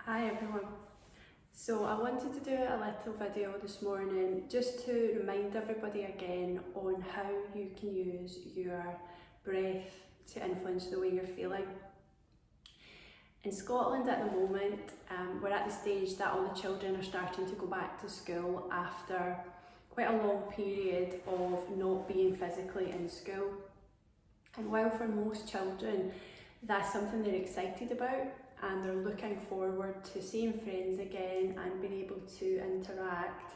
Hi everyone. So I wanted to do a little video this morning just to remind everybody again on how you can use your breath to influence the way you're feeling. In Scotland at the moment, we're at the stage that all the children are starting to go back to school after quite a long period of not being physically in school. And while for most children that's something they're excited about and they're looking forward to seeing friends again and being able to interact,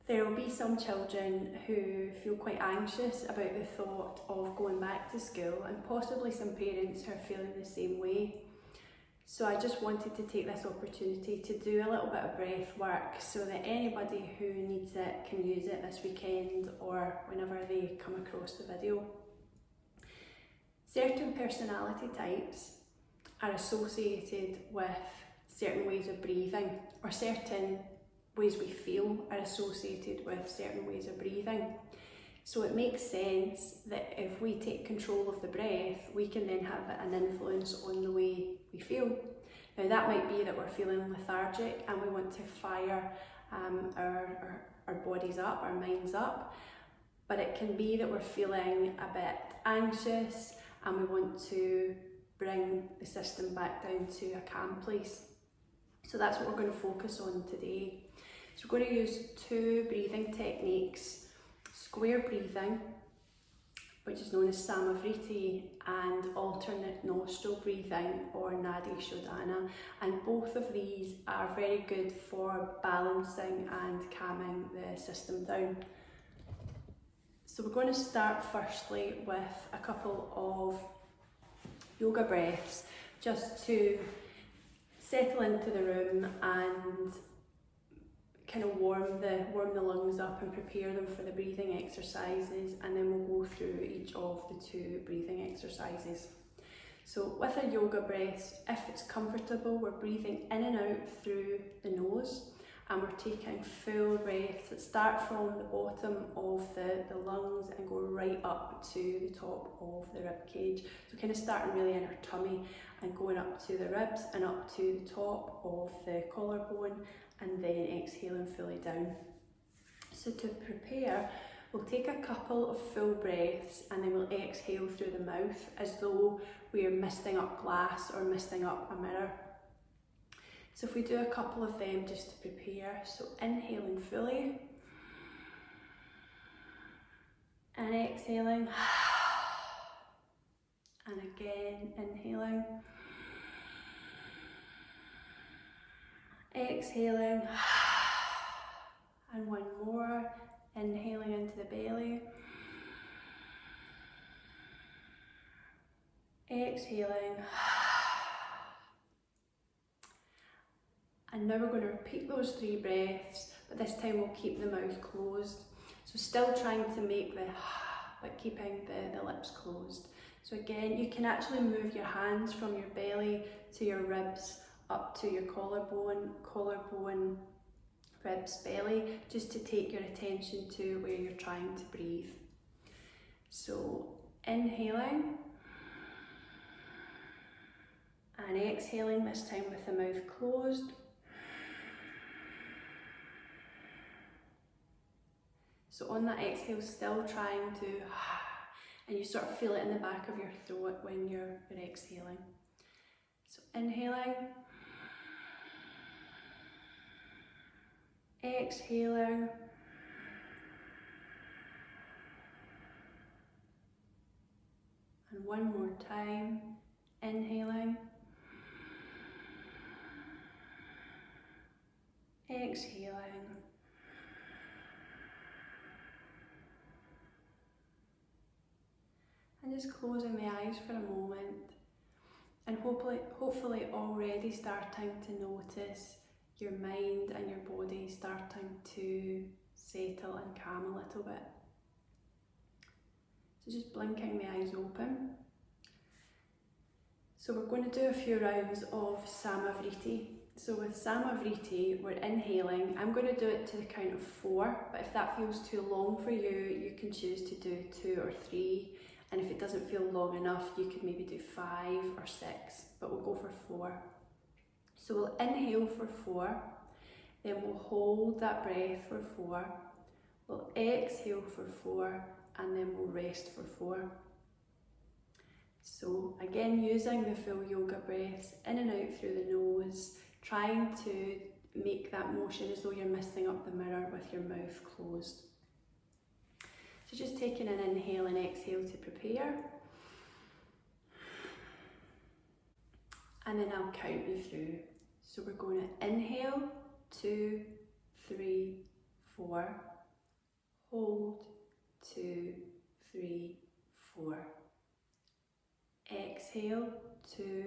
there will be some children who feel quite anxious about the thought of going back to school, and possibly some parents are feeling the same way. So I just wanted to take this opportunity to do a little bit of breath work so that anybody who needs it can use it this weekend or whenever they come across the video. Certain personality types are associated with certain ways of breathing, or certain ways we feel are associated with certain ways of breathing. So it makes sense that if we take control of the breath, we can then have an influence on the way we feel. Now that might be that we're feeling lethargic and we want to fire our bodies up, our minds up, but it can be that we're feeling a bit anxious and we want to bring the system back down to a calm place. So that's what we're going to focus on today. So we're going to use two breathing techniques: square breathing, which is known as Vritti, and alternate nostril breathing, or Nadi Shodhana. And both of these are very good for balancing and calming the system down. So we're going to start firstly with a couple of yoga breaths just to settle into the room and kind of warm the lungs up and prepare them for the breathing exercises, and then we'll go through each of the two breathing exercises. So with our yoga breaths, if it's comfortable, we're breathing in and out through the nose, and we're taking full breaths that start from the bottom of the lungs and go right up to the top of the rib cage. So kind of starting really in our tummy and going up to the ribs and up to the top of the collarbone, and then exhaling fully down. So to prepare, we'll take a couple of full breaths and then we'll exhale through the mouth as though we are misting up glass or misting up a mirror. So if we do a couple of them just to prepare, so inhaling fully and exhaling, and again inhaling, exhaling, and one more, inhaling into the belly, exhaling. And now we're going to repeat those three breaths, but this time we'll keep the mouth closed. So still trying to make but keeping the lips closed. So again, you can actually move your hands from your belly to your ribs, up to your collarbone, ribs, belly, just to take your attention to where you're trying to breathe. So inhaling and exhaling, this time with the mouth closed. So on that exhale, still trying to, and you sort of feel it in the back of your throat when you're exhaling. So inhaling, exhaling, and one more time, inhaling, exhaling, and just closing the eyes for a moment, and hopefully already starting to notice your mind and your body starting to settle and calm a little bit. So just blinking the eyes open. So we're going to do a few rounds of Vritti. So with Vritti, we're inhaling. I'm going to do it to the count of 4, but if that feels too long for you, you can choose to do 2 or 3. And if it doesn't feel long enough, you could maybe do 5 or 6, but we'll go for 4. So we'll inhale for 4, then we'll hold that breath for 4, we'll exhale for 4, and then we'll rest for 4. So again, using the full yoga breaths in and out through the nose, trying to make that motion as though you're misting up the mirror with your mouth closed. So just taking an inhale and exhale to prepare. And then I'll count you through. So we're going to inhale, 2, 3, 4. Hold, 2, 3, 4. Exhale, 2,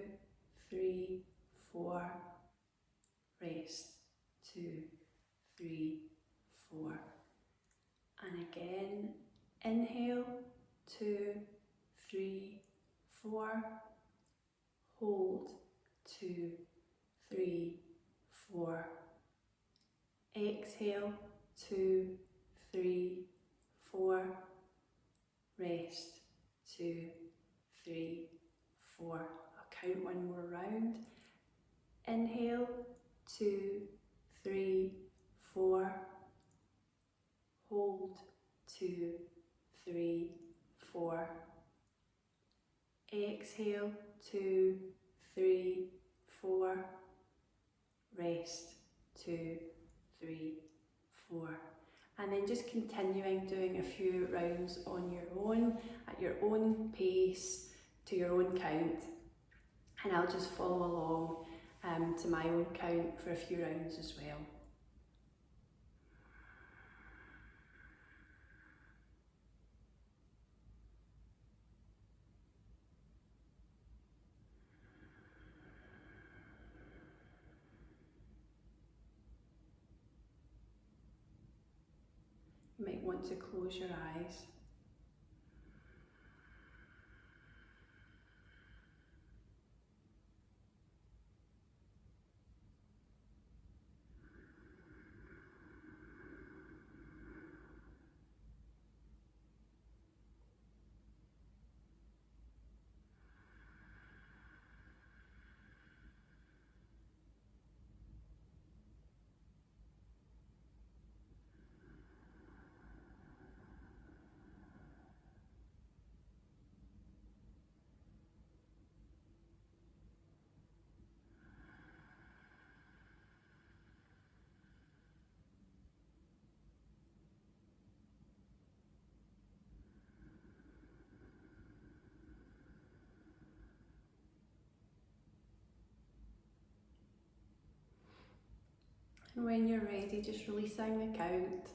3, 4. Rest, 2, 3, 4. And again, inhale, 2, 3, 4. Hold, 2, 3, 4. Exhale, 2, 3, 4. Rest, 2, 3, 4. I'll count one more round. Inhale, 2, 3, 4. Hold, 2, 3, 4. Exhale, 2, 3, 4. Rest, 2, 3, 4. And then just continuing doing a few rounds on your own, at your own pace, to your own count. And I'll just follow along to my own count for a few rounds as well. You might want to close your eyes. And when you're ready, just releasing the count,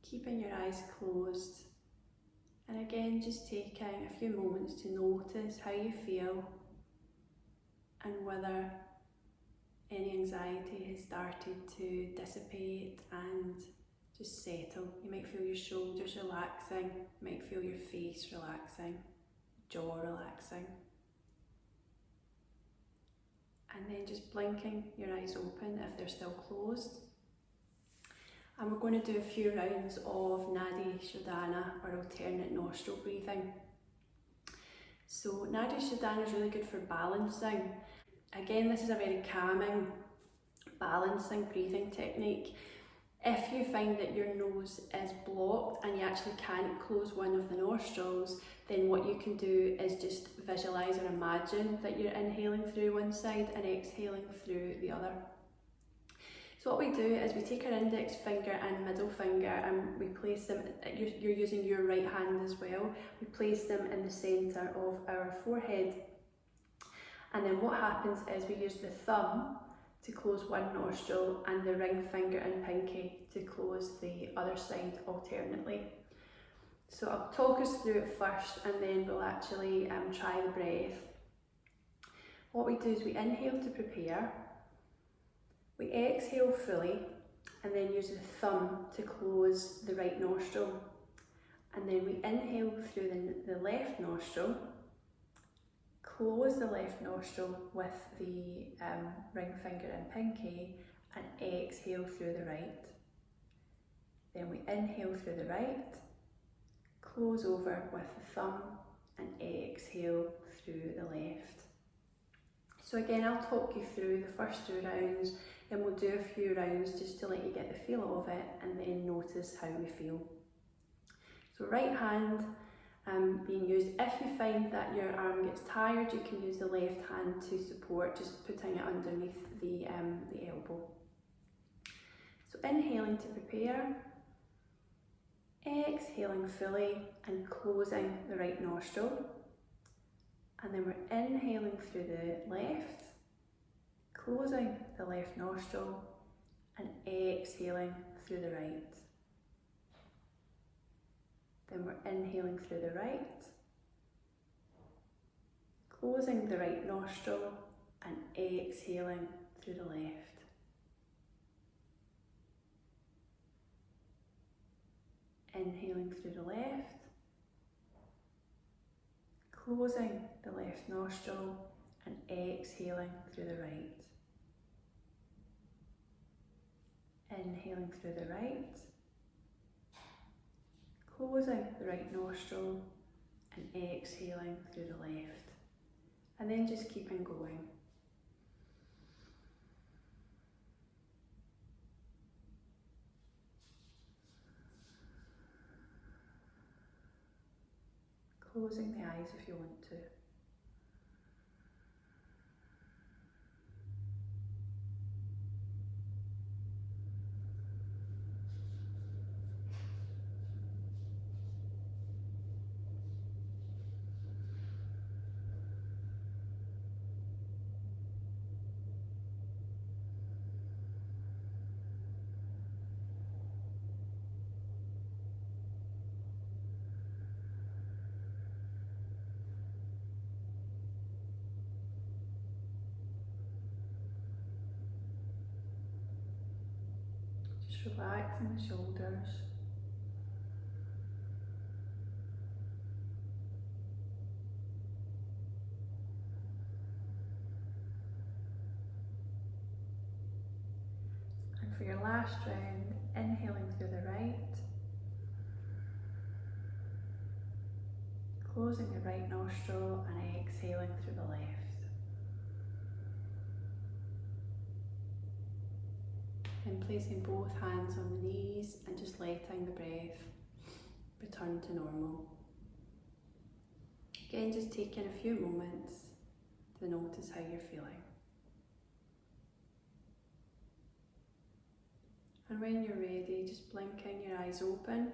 keeping your eyes closed. And again, just taking a few moments to notice how you feel and whether any anxiety has started to dissipate and just settle. You might feel your shoulders relaxing, you might feel your face relaxing, jaw relaxing. And then just blinking your eyes open if they're still closed. And we're going to do a few rounds of Nadi Shodhana, or alternate nostril breathing. So Nadi Shodhana is really good for balancing. Again, this is a very calming, balancing breathing technique. If you find that your nose is blocked and you actually can't close one of the nostrils, then what you can do is just visualise or imagine that you're inhaling through one side and exhaling through the other. So what we do is we take our index finger and middle finger and we place them, you're using your right hand as well, we place them in the centre of our forehead. And then what happens is we use the thumb to close one nostril and the ring finger and pinky to close the other side alternately. So I'll talk us through it first and then we'll actually try the breath. What we do is we inhale to prepare, we exhale fully and then use the thumb to close the right nostril. And then we inhale through the left nostril, close the left nostril with the ring finger and pinky and exhale through the right. Then we inhale through the right, close over with the thumb and exhale through the left. So again, I'll talk you through the first 2 rounds, and we'll do a few rounds just to let you get the feel of it and then notice how we feel. So right hand being used. If you find that your arm gets tired, you can use the left hand to support, just putting it underneath the elbow. So inhaling to prepare, exhaling fully and closing the right nostril. And then we're inhaling through the left, closing the left nostril and exhaling through the right. Then we're inhaling through the right, closing the right nostril and exhaling through the left. Inhaling through the left, closing the left nostril and exhaling through the right. Inhaling through the right, closing the right nostril and exhaling through the left. And then just keeping going. Closing the eyes if you want to. Just relaxing the shoulders. And for your last round, inhaling through the right, closing the right nostril and exhaling through the left. And placing both hands on the knees and just letting the breath return to normal. Again, just taking a few moments to notice how you're feeling. And when you're ready, just blinking your eyes open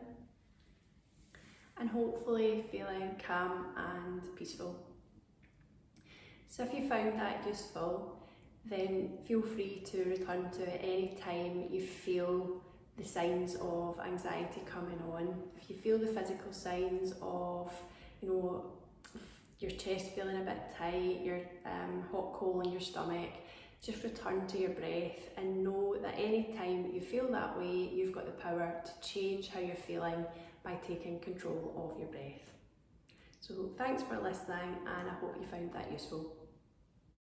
and hopefully feeling calm and peaceful. So if you found that useful, then feel free to return to it any time you feel the signs of anxiety coming on. If you feel the physical signs of, your chest feeling a bit tight, your hot coal in your stomach, just return to your breath and know that any time you feel that way, you've got the power to change how you're feeling by taking control of your breath. So thanks for listening, and I hope you found that useful.